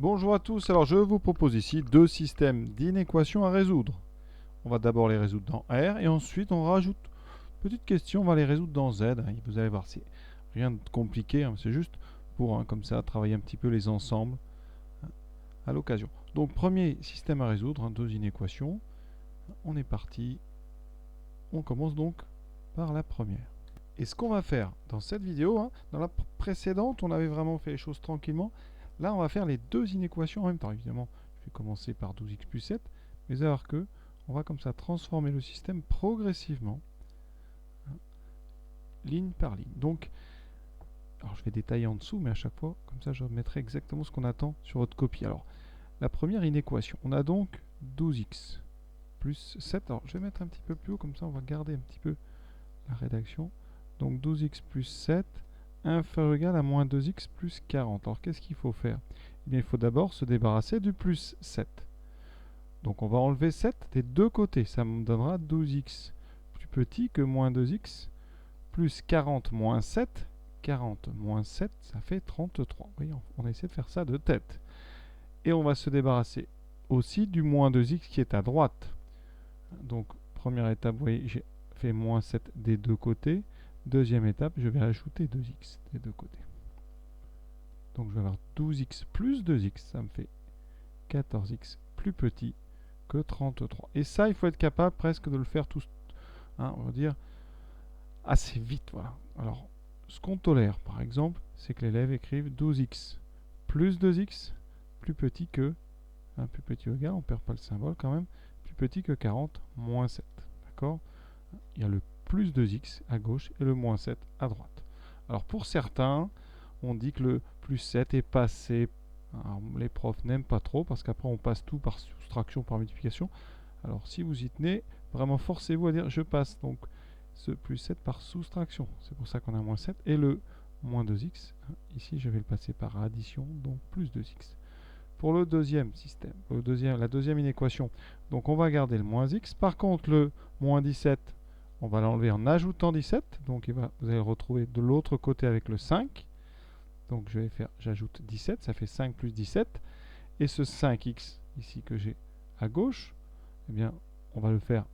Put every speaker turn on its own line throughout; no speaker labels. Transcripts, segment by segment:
Bonjour à tous, alors je vous propose ici deux systèmes d'inéquations à résoudre. On va d'abord les résoudre dans R et ensuite on rajoute une petite question, on va les résoudre dans Z. Vous allez voir, c'est rien de compliqué, c'est juste pour comme ça travailler un petit peu les ensembles à l'occasion. Donc premier système à résoudre, deux inéquations. On est parti, on commence donc par la première. Et ce qu'on va faire dans cette vidéo, dans la précédente, on avait vraiment fait les choses tranquillement. Là, on va faire les deux inéquations en même temps. Évidemment, je vais commencer par 12x plus 7, mais vous allez voir que on va comme ça transformer le système progressivement, ligne par ligne. Donc, alors je vais détailler en dessous, mais à chaque fois, comme ça, je mettrai exactement ce qu'on attend sur votre copie. Alors, la première inéquation, on a donc 12x plus 7. Alors, je vais mettre un petit peu plus haut, comme ça, on va garder un petit peu la rédaction. Donc 12x plus 7 inférieur ou égal à moins 2x plus 40. Alors qu'est-ce qu'il faut faire? Eh bien, il faut d'abord se débarrasser du plus 7. Donc on va enlever 7 des deux côtés. Ça me donnera 12x plus petit que moins 2x plus 40 moins 7. 40 moins 7, ça fait 33. Oui, on essaie de faire ça de tête. Et on va se débarrasser aussi du moins 2x qui est à droite. Donc première étape, vous voyez, j'ai fait moins 7 des deux côtés. Deuxième étape, je vais ajouter 2x des deux côtés. Donc je vais avoir 12x plus 2x, ça me fait 14x plus petit que 33. Et ça, il faut être capable presque de le faire tous, on va dire, assez vite. Voilà. Alors, ce qu'on tolère, par exemple, c'est que l'élève écrive 12x plus 2x plus petit que, plus petit ou égal, on ne perd pas le symbole quand même, plus petit que 40 moins 7. D'accord? Il y a le plus 2x à gauche et le moins 7 à droite. Alors pour certains, on dit que le plus 7 est passé. Alors, les profs n'aiment pas trop parce qu'après on passe tout par soustraction, par multiplication. Alors si vous y tenez, vraiment forcez-vous à dire je passe donc ce plus 7 par soustraction. C'est pour ça qu'on a moins 7. Et le moins 2x, ici je vais le passer par addition, donc plus 2x. Pour le deuxième système, la deuxième inéquation, donc on va garder le moins x. Par contre le moins 17, on va l'enlever en ajoutant 17. Donc vous allez le retrouver de l'autre côté avec le 5. Donc j'ajoute 17, ça fait 5 plus 17. Et ce 5x ici que j'ai à gauche, eh bien, on va le faire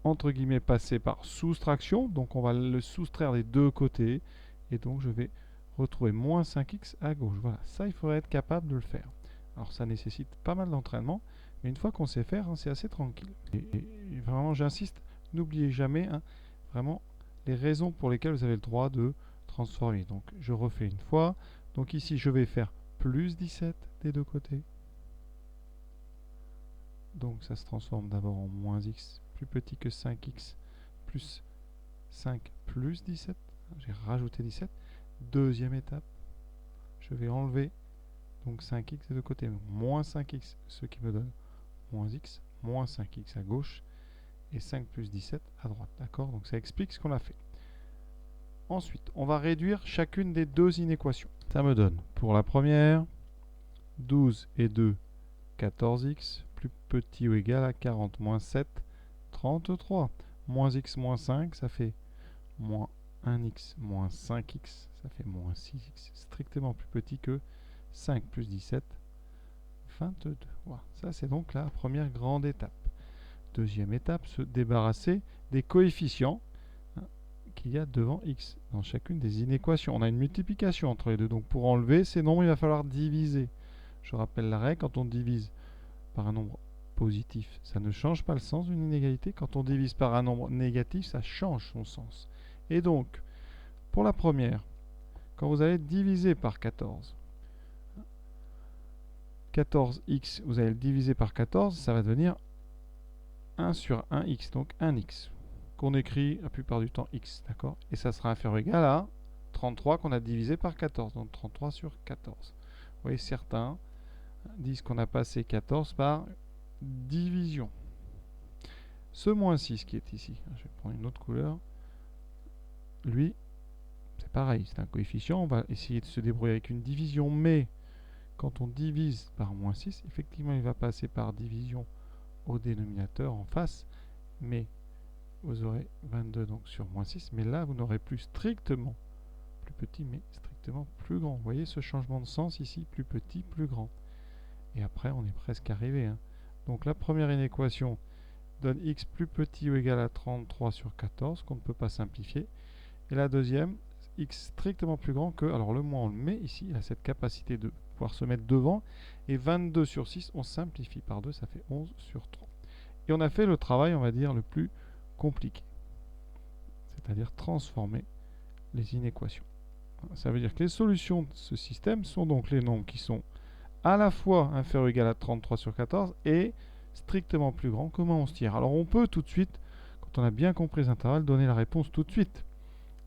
entre guillemets passer par soustraction. Donc on va le soustraire des deux côtés. Et donc je vais retrouver moins 5x à gauche. Voilà, ça il faudrait être capable de le faire. Alors ça nécessite pas mal d'entraînement, mais une fois qu'on sait faire, c'est assez tranquille. Et vraiment, j'insiste, n'oubliez jamais vraiment les raisons pour lesquelles vous avez le droit de transformer. Donc je refais une fois. Donc ici, je vais faire plus 17 des deux côtés. Donc ça se transforme d'abord en moins x plus petit que 5x plus 5 plus 17. J'ai rajouté 17. Deuxième étape, je vais enlever donc 5x des deux côtés, moins 5x, ce qui me donne moins x, moins 5x à gauche, et 5 plus 17 à droite. D'accord? Donc ça explique ce qu'on a fait. Ensuite, on va réduire chacune des deux inéquations. Ça me donne, pour la première, 12 et 2, 14x, plus petit ou égal à 40 moins 7, 33. Moins x moins 5, ça fait moins 1x moins 5x, ça fait moins 6x, strictement plus petit que 5 plus 17, 22. Voilà. Ça, c'est donc la première grande étape. Deuxième étape, se débarrasser des coefficients qu'il y a devant x dans chacune des inéquations. On a une multiplication entre les deux, donc pour enlever ces nombres, il va falloir diviser. Je rappelle la règle, quand on divise par un nombre positif, ça ne change pas le sens d'une inégalité. Quand on divise par un nombre négatif, ça change son sens. Et donc, pour la première, quand vous allez diviser par 14, 14x, vous allez le diviser par 14, ça va devenir 1 sur 1x, donc 1x, qu'on écrit la plupart du temps x, d'accord? Et ça sera inférieur ou égal à 33 qu'on a divisé par 14, donc 33 sur 14. Vous voyez, certains disent qu'on a passé 14 par division. Ce moins 6 qui est ici, je vais prendre une autre couleur, lui, c'est pareil, c'est un coefficient, on va essayer de se débrouiller avec une division, mais quand on divise par moins 6, effectivement, il va passer par division au dénominateur en face, mais vous aurez 22 donc sur moins 6, mais là, vous n'aurez plus strictement plus petit, mais strictement plus grand. Vous voyez ce changement de sens ici, plus petit, plus grand. Et après, on est presque arrivé. Hein. Donc la première inéquation donne x plus petit ou égal à 33 sur 14, qu'on ne peut pas simplifier. Et la deuxième, x strictement plus grand que, alors le moins on le met ici, il a cette capacité de pouvoir se mettre devant, et 22 sur 6, on simplifie par 2, ça fait 11 sur 3. Et on a fait le travail, on va dire, le plus compliqué, c'est-à-dire transformer les inéquations. Ça veut dire que les solutions de ce système sont donc les nombres qui sont à la fois inférieurs ou égal à 33 sur 14 et strictement plus grand que moins 11 tiers. Alors on peut tout de suite, quand on a bien compris les intervalles, donner la réponse tout de suite.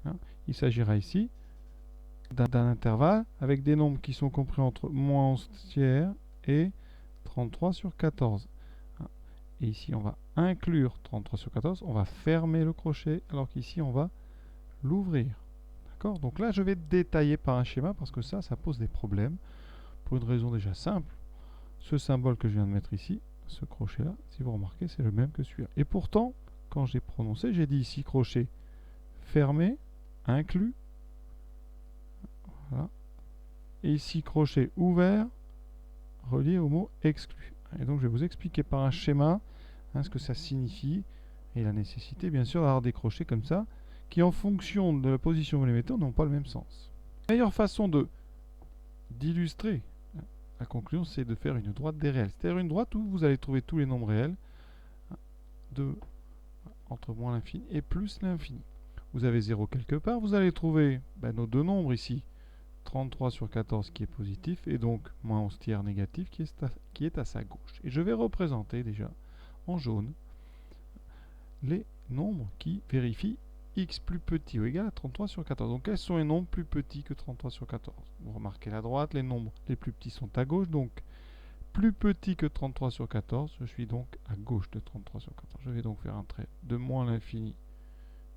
Hein. Il s'agira ici d'un intervalle avec des nombres qui sont compris entre moins 11 tiers et 33 sur 14. Hein. Et ici on va inclure 33 sur 14, on va fermer le crochet, alors qu'ici on va l'ouvrir. D'accord ? Donc là je vais détailler par un schéma parce que ça pose des problèmes. Pour une raison déjà simple, ce symbole que je viens de mettre ici, ce crochet-là, si vous remarquez, c'est le même que celui-là. Et pourtant, quand j'ai prononcé, j'ai dit ici crochet fermé, inclus. Voilà. Et ici crochet ouvert, relié au mot exclu. Et donc je vais vous expliquer par un schéma ce que ça signifie et la nécessité, bien sûr, d'avoir des crochets comme ça, qui en fonction de la position où vous les mettez, n'ont pas le même sens. La meilleure façon d'illustrer la conclusion, c'est de faire une droite des réels. C'est-à-dire une droite où vous allez trouver tous les nombres réels entre moins l'infini et plus l'infini. Vous avez 0 quelque part, vous allez trouver nos deux nombres ici, 33 sur 14 qui est positif, et donc moins 11 tiers négatif qui est à sa gauche. Et je vais représenter déjà en jaune les nombres qui vérifient x plus petit ou égal à 33 sur 14. Donc quels sont les nombres plus petits que 33 sur 14? Vous remarquez à droite, les nombres les plus petits sont à gauche, donc plus petit que 33 sur 14, je suis donc à gauche de 33 sur 14. Je vais donc faire un trait de moins l'infini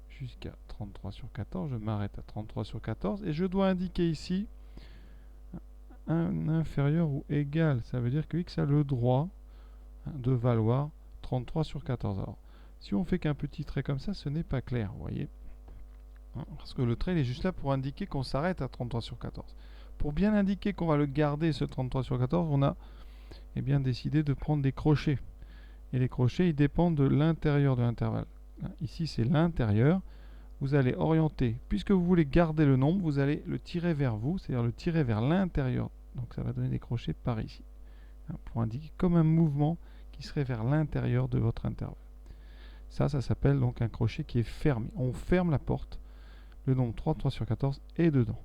jusqu'à 33 sur 14. Je m'arrête à 33 sur 14 et je dois indiquer ici un inférieur ou égal. Ça veut dire que x a le droit de valoir 33 sur 14. Alors, si on fait qu'un petit trait comme ça, ce n'est pas clair, vous voyez. Parce que le trait il est juste là pour indiquer qu'on s'arrête à 33 sur 14. Pour bien indiquer qu'on va le garder, ce 33 sur 14, on a décidé de prendre des crochets. Et les crochets, ils dépendent de l'intérieur de l'intervalle. Ici, c'est l'intérieur. Vous allez orienter, puisque vous voulez garder le nombre, vous allez le tirer vers vous, c'est-à-dire le tirer vers l'intérieur. Donc ça va donner des crochets par ici. Pour indiquer comme un mouvement qui serait vers l'intérieur de votre intervalle. Ça s'appelle donc un crochet qui est fermé. On ferme la porte. Le nombre 33 sur 14 est dedans.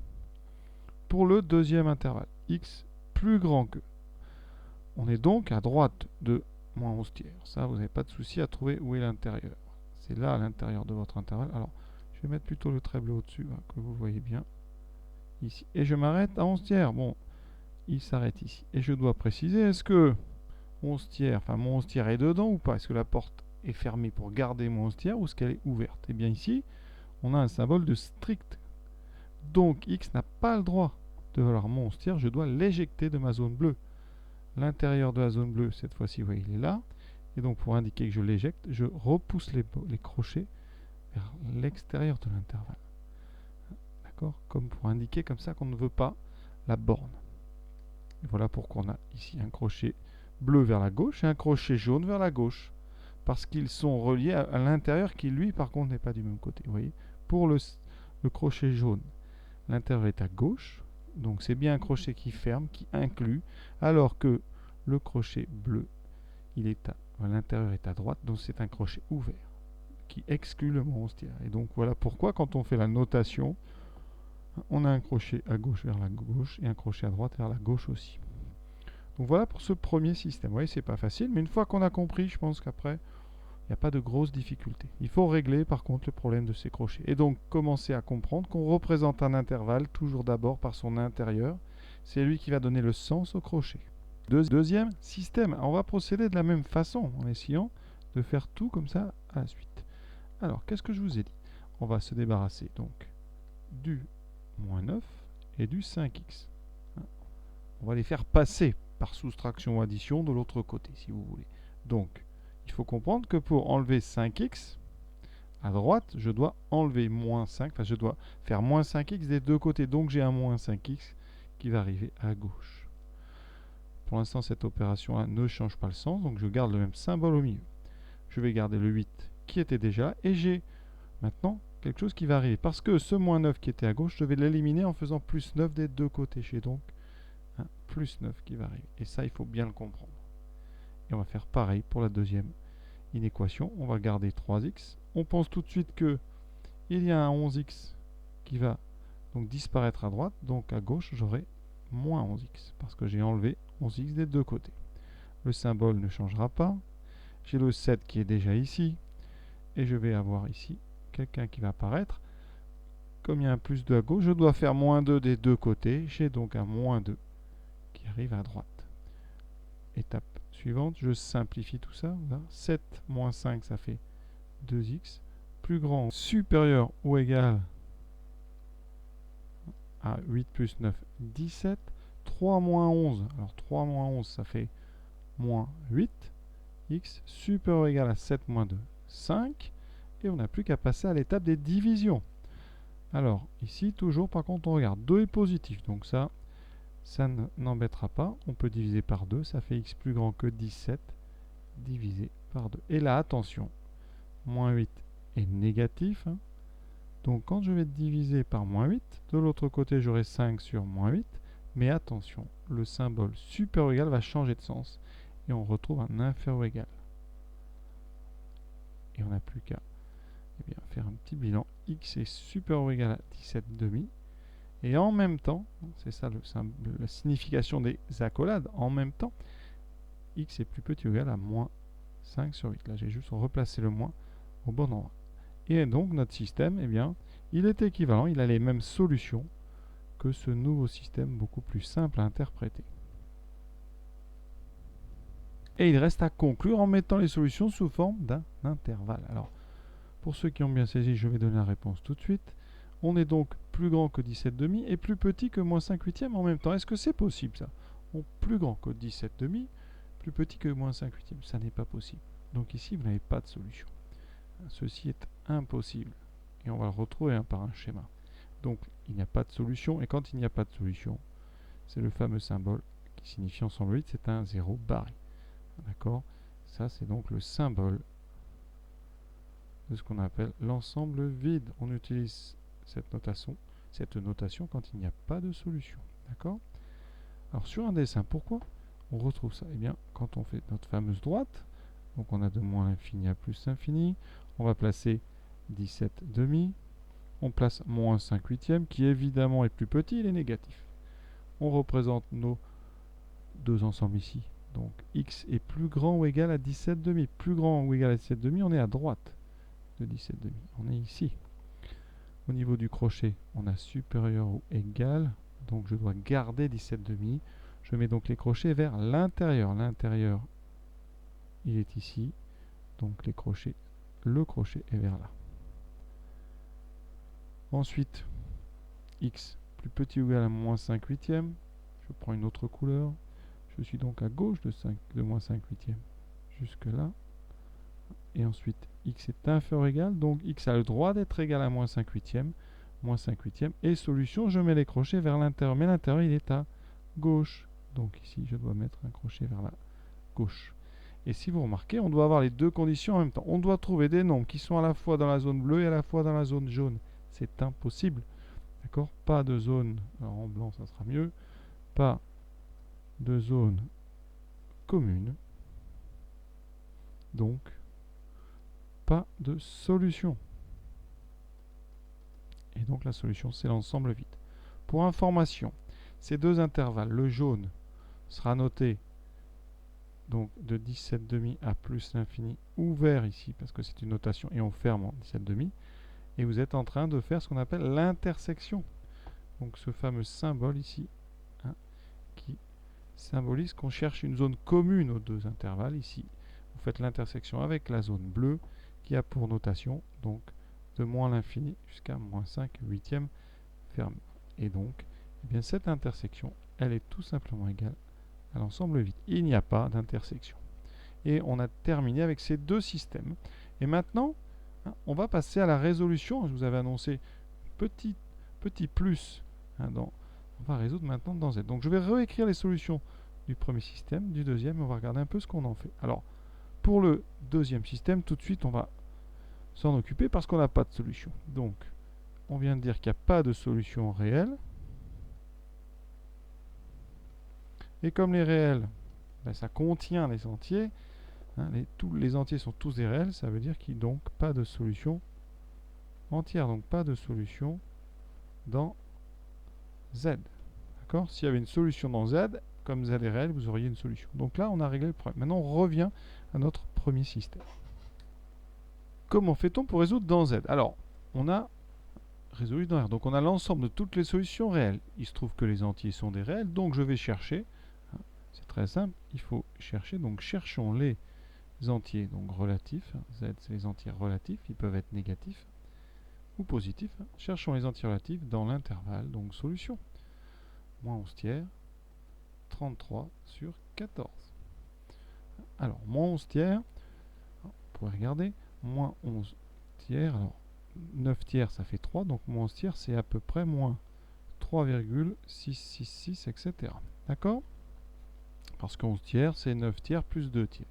Pour le deuxième intervalle, x plus grand que. On est donc à droite de moins 11 tiers. Ça, vous n'avez pas de souci à trouver où est l'intérieur. C'est là, à l'intérieur de votre intervalle. Alors, je vais mettre plutôt le trait bleu au-dessus, que vous voyez bien. Ici. Et je m'arrête à 11 tiers. Bon, il s'arrête ici. Et je dois préciser, est-ce que 11 tiers, enfin mon 11 tiers est dedans ou pas? Est-ce que la porte est fermée pour garder mon 11 tiers ou est-ce qu'elle est ouverte? Et bien ici, on a un symbole de strict. Donc, x n'a pas le droit de valoir mon 11 tiers. Je dois l'éjecter de ma zone bleue. L'intérieur de la zone bleue, cette fois-ci, vous voyez, il est là. Et donc, pour indiquer que je l'éjecte, je repousse les crochets vers l'extérieur de l'intervalle. D'accord? Comme pour indiquer comme ça qu'on ne veut pas la borne. Et voilà pourquoi on a ici un crochet bleu vers la gauche et un crochet jaune vers la gauche. Parce qu'ils sont reliés à l'intérieur qui, lui, par contre, n'est pas du même côté. Vous voyez? Pour le crochet jaune, l'intérieur est à gauche. Donc c'est bien un crochet qui ferme, qui inclut, alors que le crochet bleu, l'intérieur est à droite, donc c'est un crochet ouvert, qui exclut le mot 11 tiers. Et donc voilà pourquoi quand on fait la notation, on a un crochet à gauche vers la gauche et un crochet à droite vers la gauche aussi. Donc voilà pour ce premier système. Vous voyez, c'est pas facile, mais une fois qu'on a compris, je pense qu'après, il n'y a pas de grosses difficultés. Il faut régler par contre le problème de ces crochets. Et donc commencer à comprendre qu'on représente un intervalle toujours d'abord par son intérieur. C'est lui qui va donner le sens au crochet. Deuxième système. On va procéder de la même façon en essayant de faire tout comme ça à la suite. Alors, qu'est-ce que je vous ai dit? On va se débarrasser donc du moins 9 et du 5x. On va les faire passer par soustraction ou addition de l'autre côté si vous voulez. Donc, il faut comprendre que pour enlever 5x, à droite, je dois enlever moins 5, enfin je dois faire moins 5x des deux côtés. Donc j'ai un moins 5x qui va arriver à gauche. Pour l'instant, cette opération-là ne change pas le sens, donc je garde le même symbole au milieu. Je vais garder le 8 qui était déjà, et j'ai maintenant quelque chose qui va arriver. Parce que ce moins 9 qui était à gauche, je vais l'éliminer en faisant plus 9 des deux côtés. J'ai donc un plus 9 qui va arriver. Et ça, il faut bien le comprendre. Et on va faire pareil pour la deuxième inéquation. On va garder 3x. On pense tout de suite que il y a un 11x qui va donc disparaître à droite. Donc à gauche, j'aurai moins 11x. Parce que j'ai enlevé 11x des deux côtés. Le symbole ne changera pas. J'ai le 7 qui est déjà ici. Et je vais avoir ici quelqu'un qui va apparaître. Comme il y a un plus 2 à gauche, je dois faire moins 2 des deux côtés. J'ai donc un moins 2 qui arrive à droite. Étape suivante, je simplifie tout ça. 7 moins 5, ça fait 2x. Plus grand, supérieur ou égal à 8 plus 9, 17. 3 moins 11, alors 3 moins 11, ça fait moins 8. X supérieur ou égal à 7 moins 2, 5. Et on n'a plus qu'à passer à l'étape des divisions. Alors, ici, toujours, par contre, on regarde. 2 est positif, donc ça n'embêtera pas. On peut diviser par 2, ça fait x plus grand que 17 divisé par 2. Et là, attention, moins 8 est négatif. Donc, quand je vais diviser par moins 8, de l'autre côté, j'aurai 5 sur moins 8. Mais attention, le symbole supérieur ou égal va changer de sens. Et on retrouve un inférieur ou égal. Et on n'a plus qu'à faire un petit bilan. X est supérieur ou égal à 17,5. Et en même temps, c'est ça la signification des accolades, en même temps, x est plus petit ou égal à moins 5 sur 8. Là, j'ai juste replacé le moins au bon endroit. Et donc, notre système, eh bien, il est équivalent, il a les mêmes solutions que ce nouveau système beaucoup plus simple à interpréter. Et il reste à conclure en mettant les solutions sous forme d'un intervalle. Alors, pour ceux qui ont bien saisi, je vais donner la réponse tout de suite. On est donc plus grand que 17,5 et plus petit que moins 5 huitièmes en même temps. Est-ce que c'est possible ça? Plus grand que 17,5, plus petit que moins 5 huitièmes. Ça n'est pas possible. Donc ici, vous n'avez pas de solution. Ceci est impossible. Et on va le retrouver par un schéma. Donc il n'y a pas de solution. Et quand il n'y a pas de solution, c'est le fameux symbole qui signifie ensemble 8, c'est un 0 barré. D'accord? Ça, c'est donc le symbole de ce qu'on appelle l'ensemble vide. On utilise cette notation quand il n'y a pas de solution. D'accord? Alors sur un dessin, pourquoi on retrouve ça? Eh bien, quand on fait notre fameuse droite, donc on a de moins l'infini à plus l'infini, on va placer 17,5, on place moins 5 huitièmes, qui évidemment est plus petit, il est négatif. On représente nos deux ensembles ici. Donc x est plus grand ou égal à 17,5. Plus grand ou égal à 17,5, on est à droite de 17,5. On est ici. Au niveau du crochet, on a supérieur ou égal. Donc je dois garder 17,5. Je mets donc les crochets vers l'intérieur. L'intérieur, il est ici. Donc le crochet est vers là. Ensuite, x plus petit ou égal à moins 5 huitièmes. Je prends une autre couleur. Je suis donc à gauche de moins 5 huitièmes. Jusque là. Et ensuite, x est inférieur ou égal. Donc x a le droit d'être égal à moins 5 huitièmes. Moins 5 huitièmes. Et solution, je mets les crochets vers l'intérieur. Mais l'intérieur, il est à gauche. Donc ici, je dois mettre un crochet vers la gauche. Et si vous remarquez, on doit avoir les deux conditions en même temps. On doit trouver des nombres qui sont à la fois dans la zone bleue et à la fois dans la zone jaune. C'est impossible. D'accord? Pas de zone, alors en blanc ça sera mieux. Pas de zone commune. Donc, pas de solution. Et donc la solution, c'est l'ensemble vide. Pour information, ces deux intervalles, le jaune sera noté donc de 17,5 à plus l'infini, ouvert ici, parce que c'est une notation, et on ferme en 17,5. Et vous êtes en train de faire ce qu'on appelle l'intersection. Donc ce fameux symbole ici, qui symbolise qu'on cherche une zone commune aux deux intervalles. Ici, vous faites l'intersection avec la zone bleue, qui a pour notation, donc, de moins l'infini jusqu'à moins 5 huitièmes fermé. Et donc, eh bien, cette intersection, elle est tout simplement égale à l'ensemble vide. Il n'y a pas d'intersection. Et on a terminé avec ces deux systèmes. Et maintenant, on va passer à la résolution. Je vous avais annoncé petit plus. On va résoudre maintenant dans Z. Donc je vais réécrire les solutions du premier système, du deuxième, on va regarder un peu ce qu'on en fait. Alors, pour le deuxième système, tout de suite, on va s'en occuper parce qu'on n'a pas de solution. Donc, on vient de dire qu'il n'y a pas de solution réelle. Et comme les réels, ben, ça contient les entiers, hein, tous les entiers sont tous des réels, ça veut dire qu'il n'y a donc pas de solution entière, donc pas de solution dans Z. D'accord? S'il y avait une solution dans Z, comme Z est réel, vous auriez une solution. Donc là, on a réglé le problème. Maintenant, on revient à notre premier système. Comment fait-on pour résoudre dans Z? Alors, on a résolu dans R. Donc on a l'ensemble de toutes les solutions réelles. Il se trouve que les entiers sont des réels, donc je vais chercher. C'est très simple, il faut chercher. Donc cherchons les entiers donc relatifs. Z, c'est les entiers relatifs, ils peuvent être négatifs ou positifs. Cherchons les entiers relatifs dans l'intervalle, donc solution. Moins 11 tiers, 33 sur 14. Alors, moins 11 tiers, vous pouvez regarder, moins 11 tiers, alors 9 tiers ça fait 3, donc moins 11 tiers c'est à peu près moins 3,666, etc. D'accord? Parce que 11 tiers c'est 9 tiers plus 2 tiers.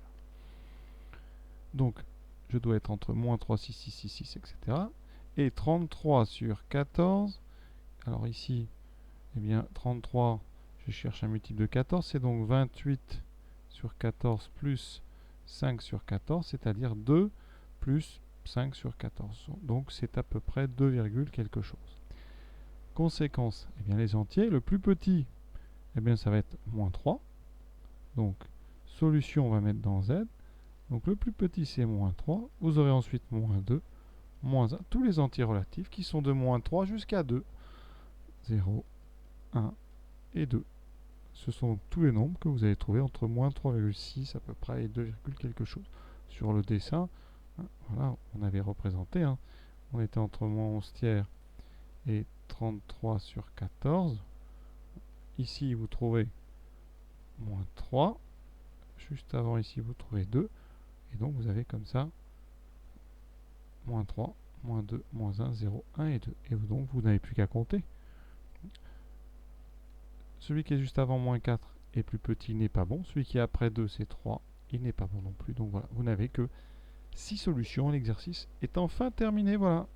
Donc, je dois être entre moins 3,6666, etc. Et 33 sur 14, alors ici, eh bien 33, je cherche un multiple de 14, c'est donc 28 sur 14 plus 5 sur 14, c'est-à-dire 2 plus 5 sur 14. Donc c'est à peu près 2, quelque chose. Conséquence, eh bien les entiers, le plus petit, eh bien ça va être moins 3. Donc solution, on va mettre dans Z. Donc le plus petit c'est moins 3. Vous aurez ensuite moins 2, moins 1. Tous les entiers relatifs qui sont de moins 3 jusqu'à 2. 0, 1 et 2. Ce sont tous les nombres que vous allez trouver entre moins 3,6 à peu près et 2, quelque chose. Sur le dessin, voilà, on avait représenté, hein, on était entre moins 11 tiers et 33 sur 14. Ici, vous trouvez moins 3. Juste avant ici, vous trouvez 2. Et donc, vous avez comme ça moins 3, moins 2, moins 1, 0, 1 et 2. Et donc, vous n'avez plus qu'à compter. Celui qui est juste avant moins 4 est plus petit, n'est pas bon. Celui qui est après 2, c'est 3. Il n'est pas bon non plus. Donc voilà, vous n'avez que 6 solutions. L'exercice est enfin terminé. Voilà.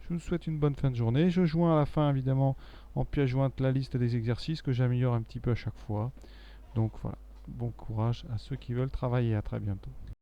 Je vous souhaite une bonne fin de journée. Je joins à la fin, évidemment, en pièce jointe, la liste des exercices que j'améliore un petit peu à chaque fois. Donc voilà, bon courage à ceux qui veulent travailler. À très bientôt.